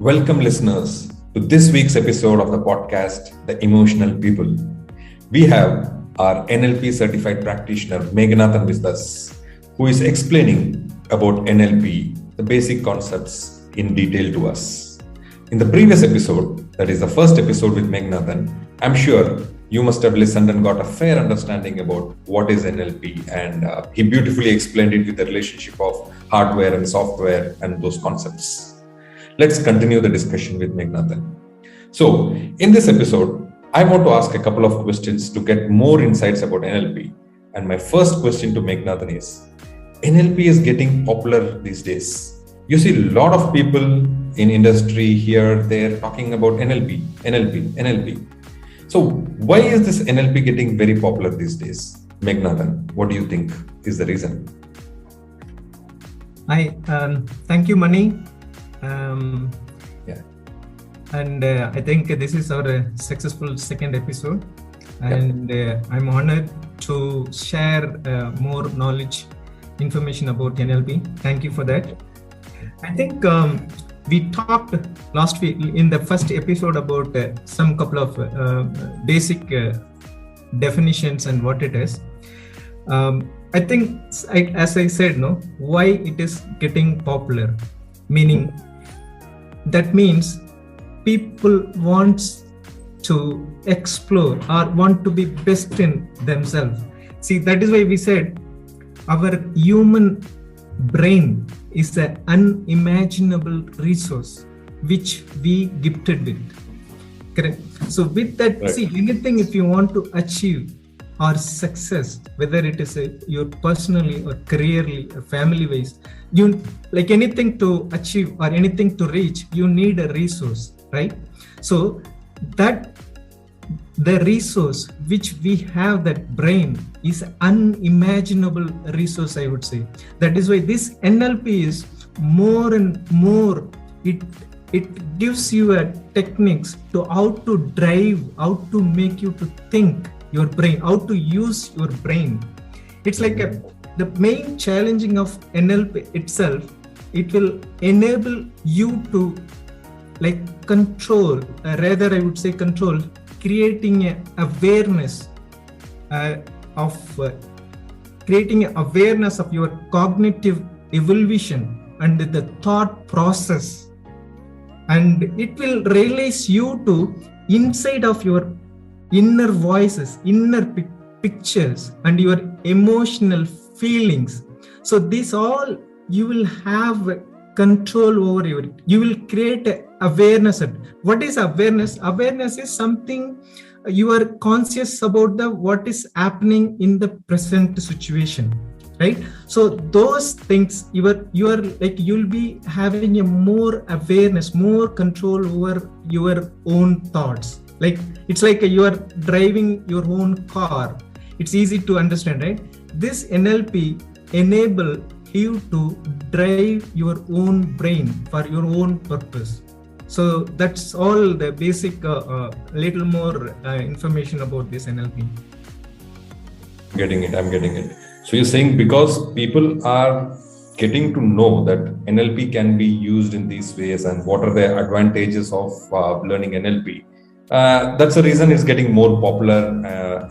Welcome, listeners, to this week's episode of the podcast, The Emotional People. We have our NLP certified practitioner, Meghanathan, with us, who is explaining about NLP, the basic concepts in detail to us. In the previous episode, that is the first episode with Meghanathan, I'm sure you must have listened and got a fair understanding about what is NLP, and he beautifully explained it with the relationship of hardware and software and those concepts. Let's continue the discussion with Meghanathan. So, in this episode, I want to ask a couple of questions to get more insights about NLP. And my first question to Meghanathan is, NLP is getting popular these days. You see a lot of people in industry here, they're talking about NLP. So, why is this NLP getting very popular these days? Meghanathan, what do you think is the reason? Hi, thank you, Mani. And I think this is our successful second episode, and I'm honored to share more knowledge, information about NLP. Thank you for that. I think we talked last week in the first episode about some couple of basic definitions and what it is. I think, as I said, why it is getting popular, meaning that means people want to explore or want to be best in themselves. See, that is why we said our human brain is an unimaginable resource which we gifted with. Correct. So with that, right. See, anything if you want to achieve or success, whether it is your personally or careerly or family wise, you like anything to achieve or anything to reach, you need a resource, right? So that the resource which we have, that brain, is unimaginable resource, I would say. That is why this NLP is more and more, it gives you a techniques to how to drive, how to make you to think your brain, how to use your brain. It's like the main challenging of NLP itself, it will enable you to control, rather I would say control, creating an awareness of your cognitive evolution and the thought process. And it will realize you to inside of your inner voices, inner pictures, and your emotional feelings. So this all you will have control over you will create awareness. What is awareness? Awareness is something you are conscious about what is happening in the present situation, right? So those things you'll be having a more awareness, more control over your own thoughts. It's like you are driving your own car. It's easy to understand, right? This NLP enable you to drive your own brain for your own purpose. So that's all the basic, little more information about this NLP. I'm getting it. So you're saying because people are getting to know that NLP can be used in these ways and what are the advantages of learning NLP. That's the reason it's getting more popular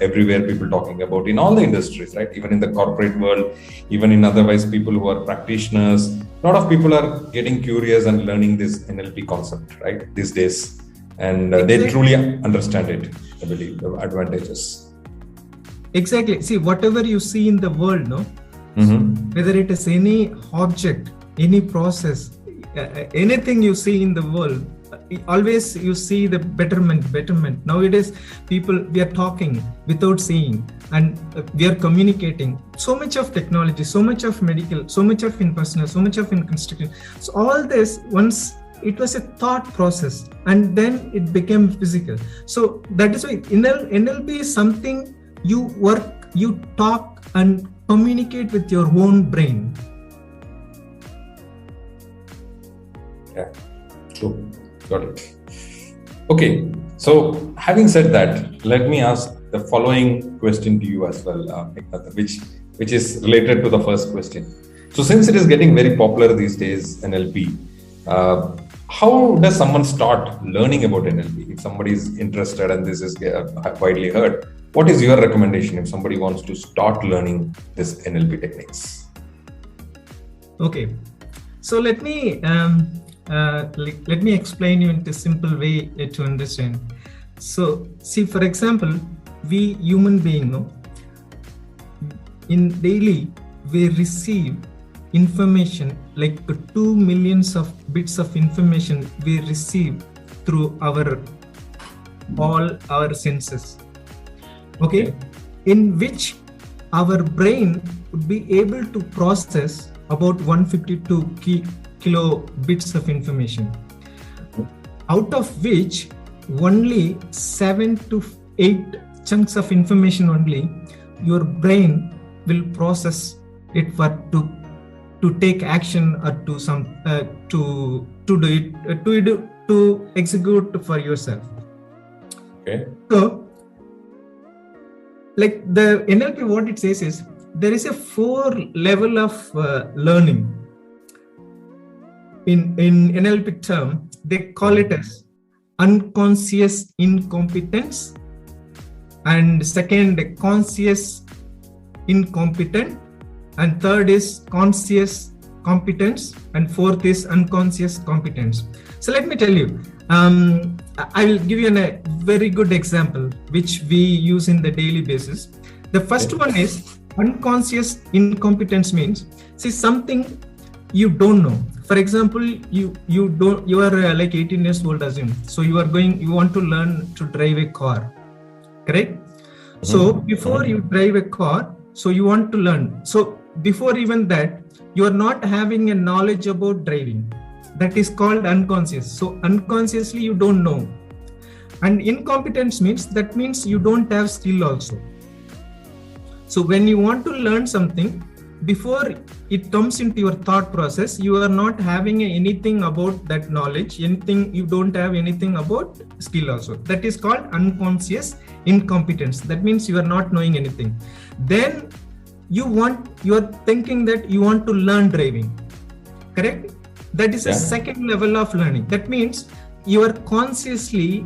everywhere, people talking about in all the industries, right? Even in the corporate world, even in otherwise people who are practitioners, a lot of people are getting curious and learning this NLP concept, right, these days. And they truly understand it, I believe, the advantages. Exactly. See, whatever you see in the world, whether it is any object, any process, anything you see in the world, always you see the betterment. Nowadays, we are talking without seeing, and we are communicating. So much of technology, so much of medical, so much of in personal, so much of in construction. So all this, once it was a thought process, and then it became physical. So that is why NLP is something you work, you talk and communicate with your own brain. Yeah, true. Got it. Okay, so having said that, let me ask the following question to you as well, which is related to the first question. So since it is getting very popular these days, NLP, how does someone start learning about NLP? If somebody is interested and this is widely heard, what is your recommendation if somebody wants to start learning this NLP techniques? Okay, so let me explain you in a simple way to understand. So, see, for example, we human being, in daily we receive information like 2 million of bits of information we receive through all our senses. Okay, in which our brain would be able to process about 152 kilobits of information, out of which only 7 to 8 chunks of information only your brain will process it for to take action or to some to do it to execute for yourself. Okay. So, like the NLP, what it says is there is a 4 level of learning. In NLP term, they call it as unconscious incompetence, and second, conscious incompetent, and third is conscious competence, and fourth is unconscious competence. So let me tell you, I will give you a very good example which we use in the daily basis. The first one is unconscious incompetence means, see, something you don't know. For example, you are like 18 years old, assume. So you want to learn to drive a car, correct? So before you drive a car, so you want to learn. So before even that, you are not having a knowledge about driving. That is called unconscious. So unconsciously you don't know. And incompetence means you don't have skill also. So when you want to learn something, before it comes into your thought process, you are not having anything about that knowledge, you don't have anything about skill also. That is called unconscious incompetence. That means you are not knowing anything. Then you are thinking that you want to learn driving, correct? That is a second level of learning. That means you are consciously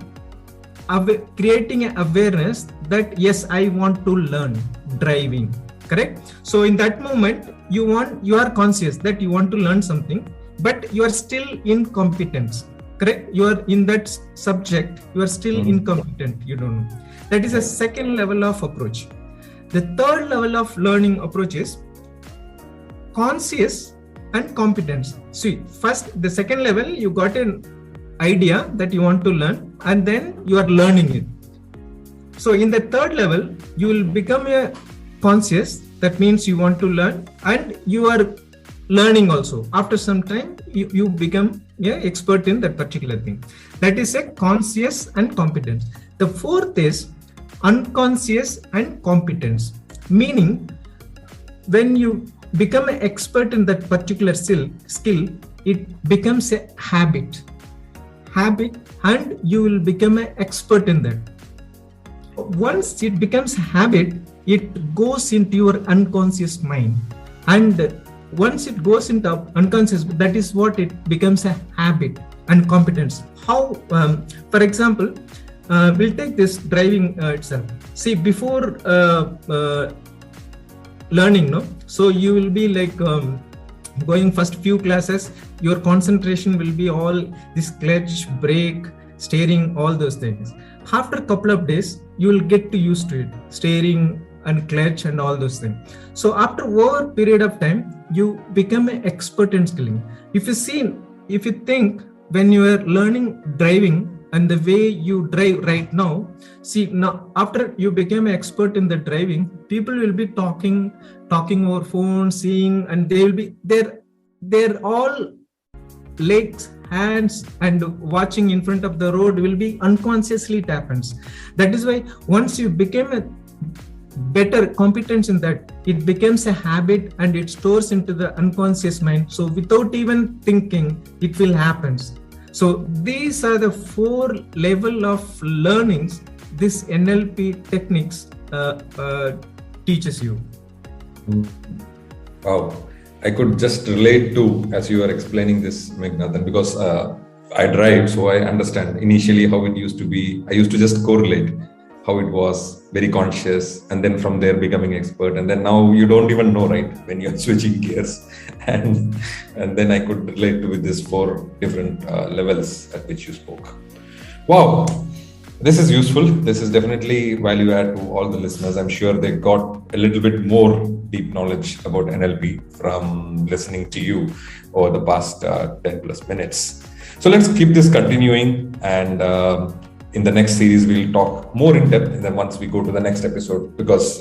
creating an awareness that yes, I want to learn driving, correct? So in that moment, you are conscious that you want to learn something, but you are still incompetent, correct? You are in that subject, you are still incompetent, you don't know. That is a second level of approach. The third level of learning approach is conscious and competence. See, first, the second level, you got an idea that you want to learn, and then you are learning it. So in the third level, you will become a conscious. That means you want to learn, and you are learning also. After some time, you become an expert in that particular thing. That is a conscious and competence. The fourth is unconscious and competence, meaning when you become an expert in that particular skill, it becomes a habit, and you will become an expert in that. Once it becomes habit, it goes into your unconscious mind, and once it goes into unconscious, that is what it becomes a habit and competence. How, for example, we'll take this driving itself. See, before learning, so you will be like going first few classes, your concentration will be all this clutch, brake, steering, all those things. After a couple of days, you will get used to it, steering and clutch and all those things. So after over a period of time, you become an expert in skilling. If you think when you are learning driving and the way you drive right now, see, now after you became an expert in the driving, people will be talking over phone, seeing, and they will be they're all legs, hands, and watching in front of the road will be unconsciously it happens. That is why once you became a better competence in that, it becomes a habit and it stores into the unconscious mind. So without even thinking, it will happen. So these are the 4 level of learnings this NLP techniques teaches you. Wow. I could just relate to, as you are explaining this, Meghnathan, because I drive, so I understand initially how it used to be. I used to just correlate how it was very conscious, and then from there becoming expert, and then now you don't even know, right, when you're switching gears, and then I could relate with this 4 different levels at which you spoke. Wow, this is useful. This is definitely value add to all the listeners. I'm sure they got a little bit more deep knowledge about NLP from listening to you over the past 10 plus minutes. So let's keep this continuing, and in the next series we'll talk more in depth. And then once we go to the next episode, because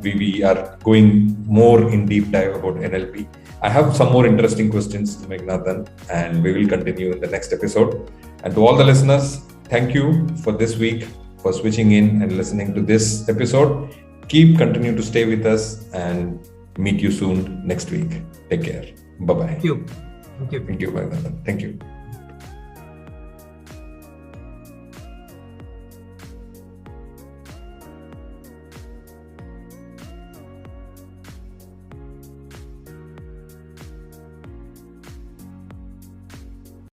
we are going more in deep dive about NLP. I have some more interesting questions to Meghnathan, and we will continue in the next episode. And to all the listeners, thank you for this week, for switching in and listening to this episode. Continue to stay with us, and meet you soon next week. Take care. Bye-bye. Thank you. Thank you, Meghnathan. Thank you.